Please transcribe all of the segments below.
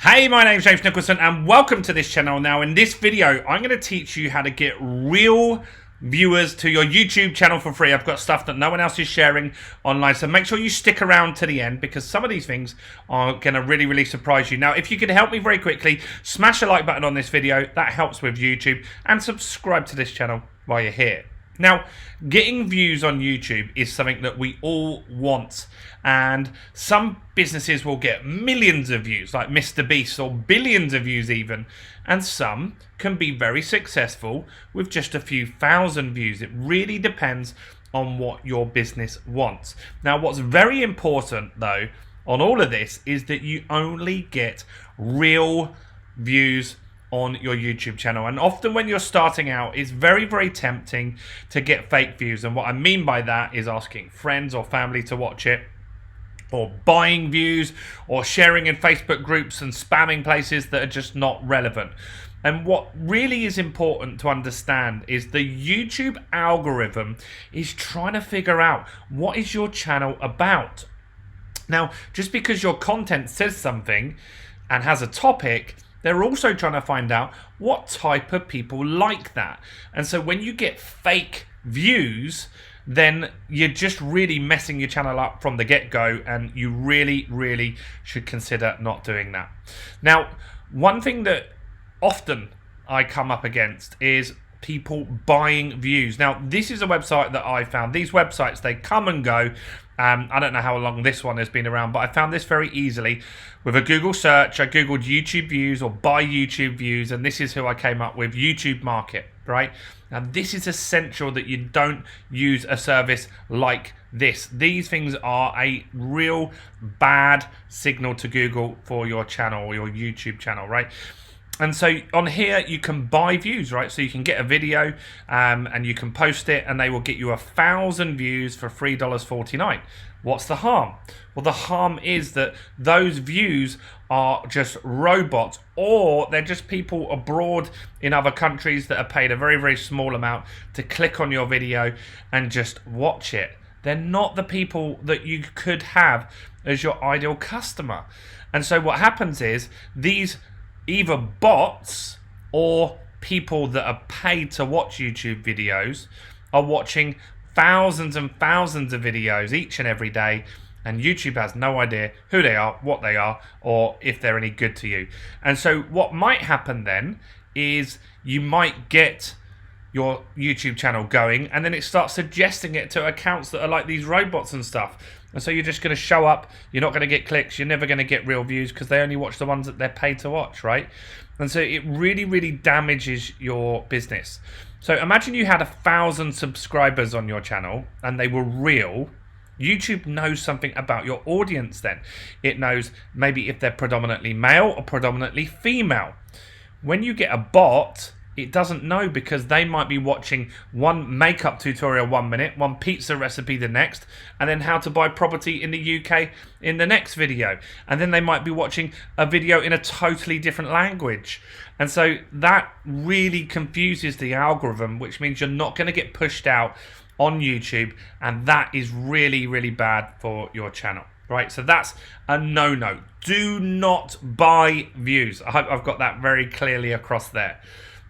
Hey, my name's James Nicholson and welcome to this channel. Now in this video, I'm going to teach you how to get real viewers to your YouTube channel for free. I've got stuff that no one else is sharing online, so make sure you stick around to the end because some of these things are going to really surprise you. Now, if you could help me very quickly, smash a like button on this video. That helps with YouTube, and subscribe to this channel while you're here. Now, getting views on YouTube is something that we all want, and some businesses will get millions of views like Mr. Beast, or billions of views even, and some can be very successful with just a few thousand views. It really depends on what your business wants. Now, what's very important though on all of this is that you only get real views on your YouTube channel. And often when you're starting out, it's very tempting to get fake views. And what I mean by that is asking friends or family to watch it, or buying views, or sharing in Facebook groups and spamming places that are just not relevant. And what really is important to understand is the YouTube algorithm is trying to figure out what is your channel about. Now, just because your content says something and has a topic, they're also trying to find out what type of people like that. And so when you get fake views, then you're just really messing your channel up from the get-go, and you really should consider not doing that. Now, one thing that often I come up against is people buying views. Now, this is a website that I found. These websites, they come and go. I don't know how long this one has been around, but I found this very easily. With a Google search, I Googled YouTube views or buy YouTube views, and this is who I came up with, YouTube Market, right? Now, this is essential that you don't use a service like this. These things are a real bad signal to Google for your channel or your YouTube channel, right? And so on here, you can buy views, right? So you can get a video and you can post it, and they will get you 1,000 views for $3.49. What's the harm? Well, the harm is that those views are just robots, or they're just people abroad in other countries that are paid a very small amount to click on your video and just watch it. They're not the people that you could have as your ideal customer. And so what happens is these either bots or people that are paid to watch YouTube videos are watching thousands and thousands of videos each and every day, and YouTube has no idea who they are, what they are, or if they're any good to you. And so what might happen then is you might get your YouTube channel going, and then it starts suggesting it to accounts that are like these robots and stuff. And so you're just going to show up, you're not going to get clicks, you're never going to get real views because they only watch the ones that they're paid to watch, right? And so it really damages your business. So imagine you had 1,000 subscribers on your channel and they were real. YouTube knows something about your audience then. It knows maybe if they're predominantly male or predominantly female. When you get a bot, it doesn't know, because they might be watching one makeup tutorial 1 minute, one pizza recipe the next, and then how to buy property in the UK in the next video. And then they might be watching a video in a totally different language. And so that really confuses the algorithm, which means you're not going to get pushed out on YouTube, and that is really bad for your channel. Right, so that's a no-no. Do not buy views. I hope I've got that very clearly across there.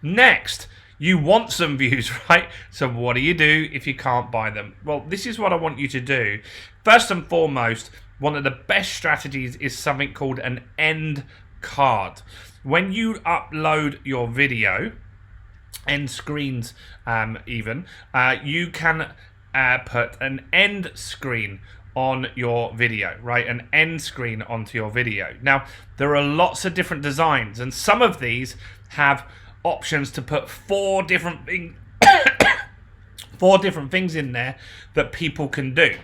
Next, you want some views, right? So what do you do if you can't buy them? Well, this is what I want you to do. First and foremost, one of the best strategies is something called an end card. When you upload your video, end screens even, you can put an end screen on your video, right? An end screen onto your video. Now, there are lots of different designs, and some of these have options to put 4 different things in there that people can do.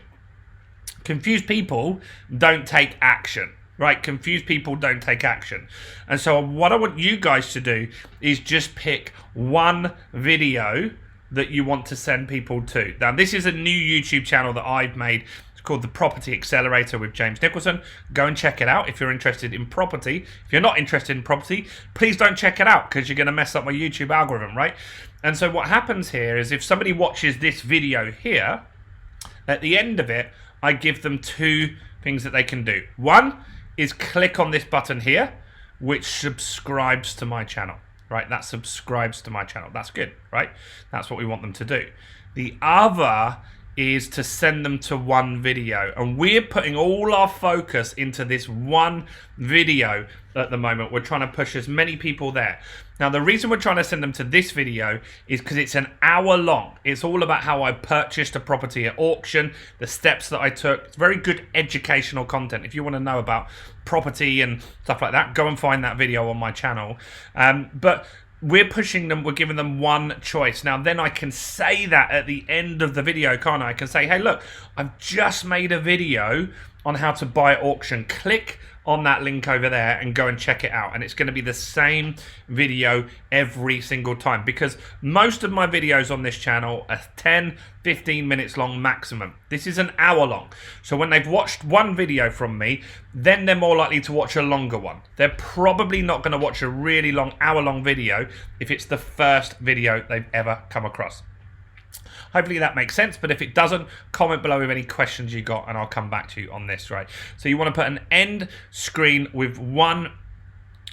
Confused people don't take action, right? Confused people don't take action. And so what I want you guys to do is just pick one video that you want to send people to. Now, this is a new YouTube channel that I've made. It's called The Property Accelerator with James Nicholson. Go and check it out if you're interested in property. If you're not interested in property, please don't check it out, because you're going to mess up my YouTube algorithm, right? And so what happens here is if somebody watches this video here, at the end of it, I give them 2 things that they can do. One is click on this button here, which subscribes to my channel, right? That subscribes to my channel. That's good, right? That's what we want them to do. The other is to send them to one video, and we're putting all our focus into this one video at the moment. We're trying to push as many people there. Now, the reason we're trying to send them to this video is because it's an hour long. It's all about how I purchased a property at auction, the steps that I took. It's very good educational content. If you want to know about property and stuff like that, go and find that video on my channel. But we're pushing them, we're giving them one choice. Now, then I can say that at the end of the video, can't I? I can say, hey, look, I've just made a video on how to buy at auction. Click on that link over there and go and check it out. And it's going to be the same video every single time, because most of my videos on this channel are 10, 15 minutes long maximum. This is an hour long. So when they've watched one video from me, then they're more likely to watch a longer one. They're probably not going to watch a really long hour-long video if it's the first video they've ever come across. Hopefully that makes sense, but if it doesn't, comment below with any questions you got and I'll come back to you on this, right? So you want to put an end screen with one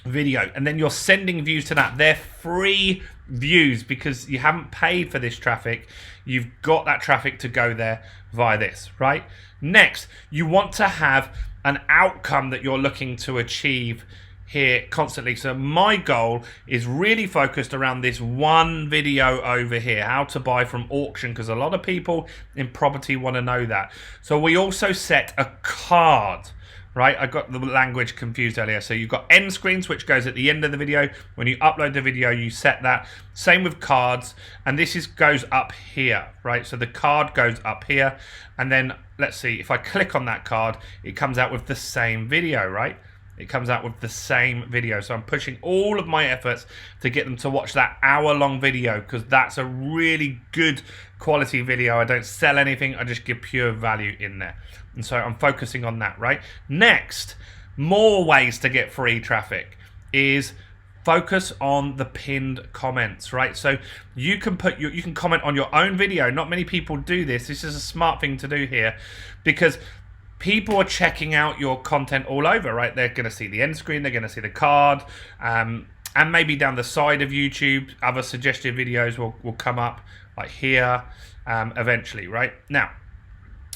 video, and then you're sending views to that. They're free views because you haven't paid for this traffic. You've got that traffic to go there via this, right? Next, you want to have an outcome that you're looking to achieve here constantly. So my goal is really focused around this one video over here, how to buy from auction, because a lot of people in property want to know that. So we also set a card, right? I got the language confused earlier. So you've got end screens, which goes at the end of the video. When you upload the video, you set that. Same with cards, and this goes up here, right? So the card goes up here, and then let's see, if I click on that card, it comes out with the same video, right? It comes out with the same video. So I'm pushing all of my efforts to get them to watch that hour-long video, because that's a really good quality video. I don't sell anything. I just give pure value in there. And so I'm focusing on that, right? Next, more ways to get free traffic is focus on the pinned comments, right? So you can you can comment on your own video. Not many people do this. This is a smart thing to do here, because people are checking out your content all over, right? They're going to see the end screen, they're going to see the card, and maybe down the side of YouTube, other suggested videos will come up, like here, eventually, right? Now,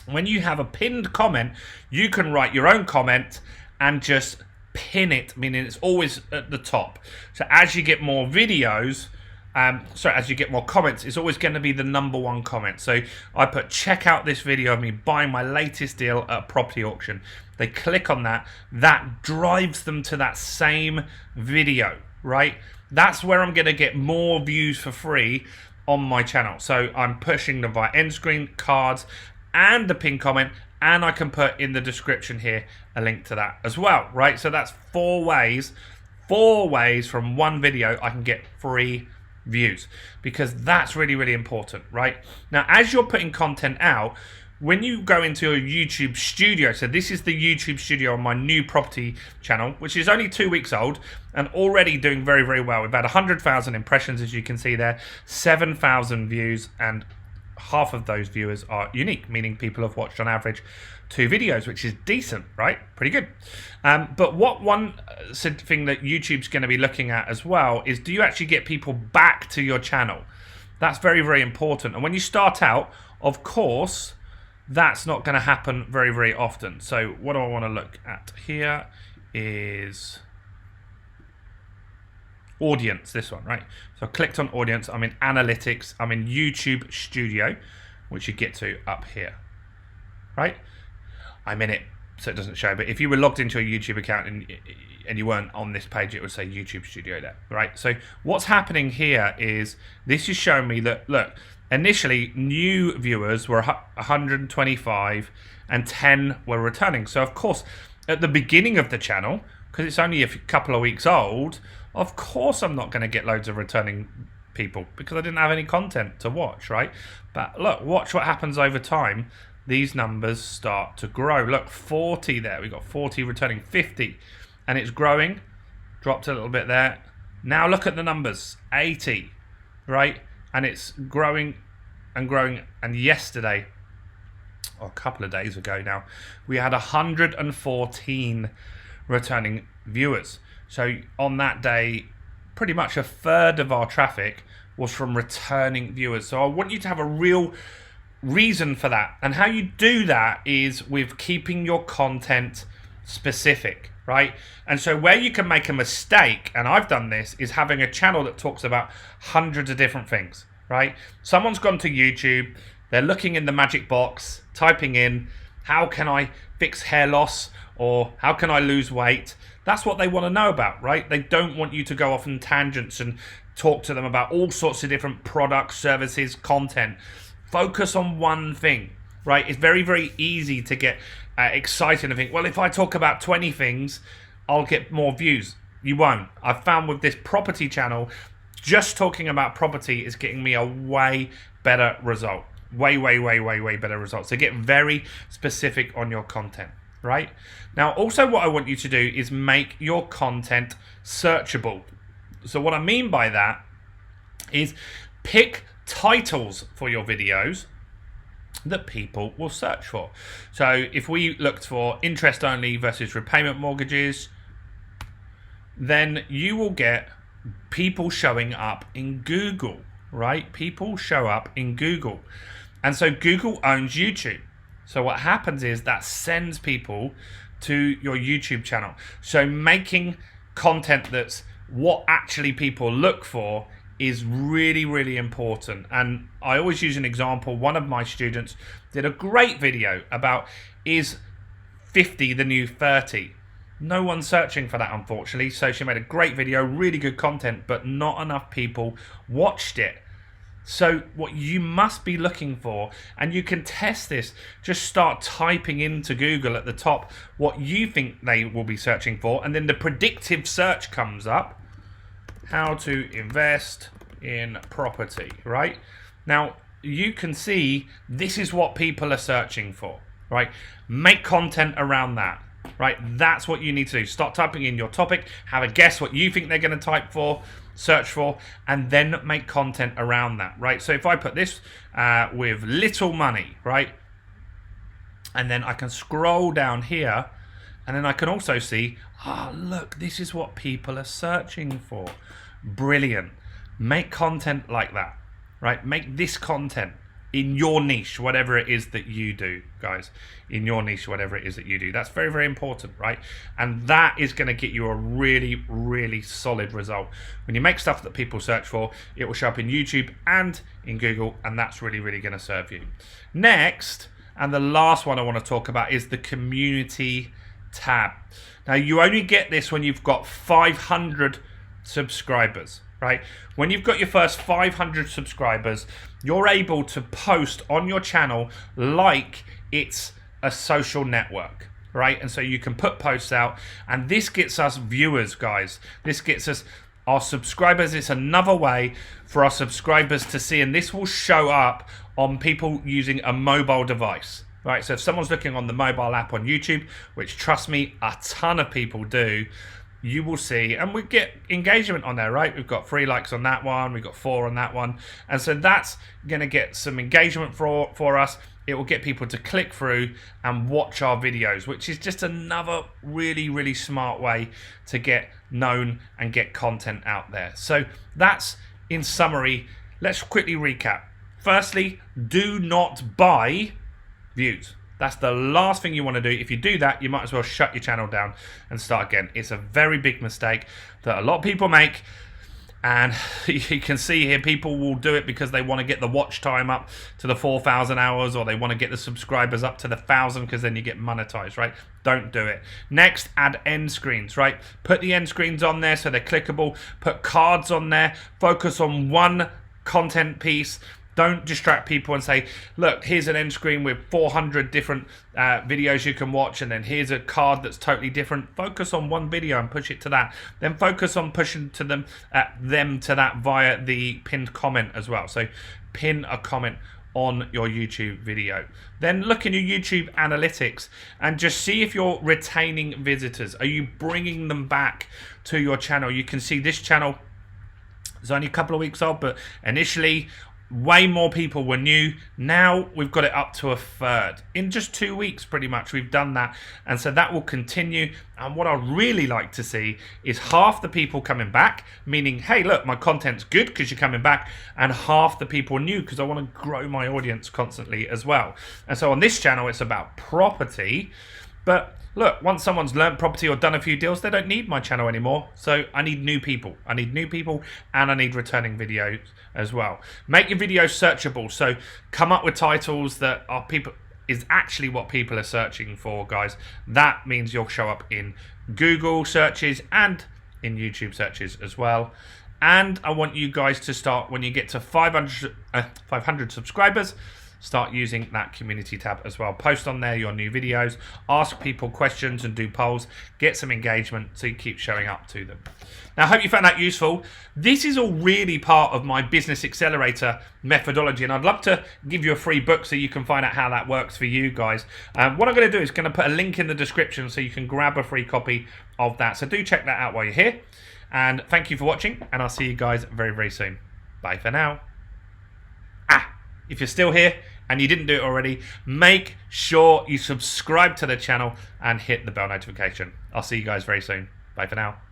when you have a pinned comment, you can write your own comment and just pin it, meaning it's always at the top. So as you get more videos, as you get more comments, it's always going to be the #1 comment. So I put, check out this video of me buying my latest deal at a property auction. They click on that. That drives them to that same video, right? That's where I'm going to get more views for free on my channel. So I'm pushing them via end screen, cards, and the pin comment, and I can put in the description here a link to that as well, right? So that's 4 ways from one video I can get free views, because that's really, really important, right? Now, as you're putting content out, when you go into your YouTube studio, so this is the YouTube studio on my new property channel, which is only 2 weeks old and already doing very, very well. We've had 100,000 impressions, as you can see there, 7,000 views, and half of those viewers are unique, meaning people have watched on average 2 videos, which is decent, right? Pretty good. But one thing that YouTube's going to be looking at as well is, do you actually get people back to your channel? That's very, very important. And when you start out, of course, that's not going to happen very, very often. So what do I want to look at here is audience, this one, right? So I clicked on audience, I'm in analytics, I'm in YouTube studio, which you get to up here, right? I'm in it, so it doesn't show, but if you were logged into a YouTube account and you weren't on this page, it would say YouTube studio there, right? So what's happening here is, this is showing me that, look, initially new viewers were 125 and 10 were returning. So of course, at the beginning of the channel, because it's only a couple of weeks old, of course I'm not going to get loads of returning people, because I didn't have any content to watch, right? But look, watch what happens over time. These numbers start to grow. Look, 40 there. We got 40 returning, 50, and it's growing. Dropped a little bit there. Now look at the numbers, 80, right? And it's growing and growing. And yesterday, or a couple of days ago now, we had 114 returning viewers. So on that day, pretty much a third of our traffic was from returning viewers. So I want you to have a real reason for that. And how you do that is with keeping your content specific, right? And so where you can make a mistake, and I've done this, is having a channel that talks about hundreds of different things, right? Someone's gone to YouTube, they're looking in the magic box, typing in, how can I fix hair loss, or how can I lose weight? That's what they want to know about, right? They don't want you to go off on tangents and talk to them about all sorts of different products, services, content. Focus on one thing, right? It's very, very easy to get excited and think, well, if I talk about 20 things, I'll get more views. You won't. I've found with this property channel, just talking about property is getting me a way better result. Way better results. So get very specific on your content, right? Now, also what I want you to do is make your content searchable. So what I mean by that is pick titles for your videos that people will search for. So if we looked for interest only versus repayment mortgages, then you will get people showing up in Google, right? People show up in Google. And so Google owns YouTube. So what happens is that sends people to your YouTube channel. So making content that's what actually people look for is really, really important. And I always use an example. One of my students did a great video about, is 50 the new 30? No one's searching for that, unfortunately. So she made a great video, really good content, but not enough people watched it. So what you must be looking for, and you can test this, just start typing into Google at the top what you think they will be searching for, and then the predictive search comes up. How to invest in property, right? Now, you can see this is what people are searching for, right? Make content around that, right? That's what you need to do. Start typing in your topic, have a guess what you think they're going to type for, search for, and then make content around that, right? So if I put this with little money, right? And then I can scroll down here, and then I can also see, look, this is what people are searching for. Brilliant. Make content like that, right? Make this content in your niche, whatever it is that you do, guys. In your niche, whatever it is that you do. That's very, very important, right? And that is going to get you a really, really solid result. When you make stuff that people search for, it will show up in YouTube and in Google, and that's really, really going to serve you. Next, and the last one I want to talk about, is the community tab. Now, you only get this when you've got 500 subscribers, right? When you've got your first 500 subscribers, you're able to post on your channel like it's a social network, right? And so you can put posts out, and this gets us viewers, guys. This gets us our subscribers. It's another way for our subscribers to see, and this will show up on people using a mobile device, right? So if someone's looking on the mobile app on YouTube, which trust me, a ton of people do, you will see, and we get engagement on there, right? We've got 3 likes on that one, we've got 4 on that one, and so that's going to get some engagement for us. It will get people to click through and watch our videos, which is just another really, really smart way to get known and get content out there. So that's, in summary, let's quickly recap. Firstly, do not buy views. That's the last thing you want to do. If you do that, you might as well shut your channel down and start again. It's a very big mistake that a lot of people make. And you can see here, people will do it because they want to get the watch time up to the 4,000 hours, or they want to get the subscribers up to the 1,000, because then you get monetized, right? Don't do it. Next, add end screens, right? Put the end screens on there so they're clickable. Put cards on there. Focus on one content piece. Don't distract people and say, look, here's an end screen with 400 different videos you can watch, and then here's a card that's totally different. Focus on one video and push it to that. Then focus on pushing to them to that via the pinned comment as well. So pin a comment on your YouTube video. Then look in your YouTube analytics and just see if you're retaining visitors. Are you bringing them back to your channel? You can see this channel is only a couple of weeks old, but initially way more people were new. Now we've got it up to a third. In just 2 weeks, pretty much, we've done that. And so that will continue. And what I really like to see is half the people coming back, meaning, hey, look, my content's good because you're coming back, and half the people are new because I want to grow my audience constantly as well. And so on this channel, it's about property. But look, once someone's learned property or done a few deals, they don't need my channel anymore. So I need new people. I need new people, and I need returning videos as well. Make your videos searchable. So come up with titles that are is actually what people are searching for, guys. That means you'll show up in Google searches and in YouTube searches as well. And I want you guys to start, when you get to 500 subscribers, start using that community tab as well. Post on there your new videos, ask people questions and do polls, get some engagement so you keep showing up to them. Now, I hope you found that useful. This is all really part of my Business Accelerator methodology, and I'd love to give you a free book so you can find out how that works for you guys. What I'm going to do is going to put a link in the description so you can grab a free copy of that. So do check that out while you're here. And thank you for watching, and I'll see you guys very, very soon. Bye for now. If you're still here and you didn't do it already, make sure you subscribe to the channel and hit the bell notification. I'll see you guys very soon. Bye for now.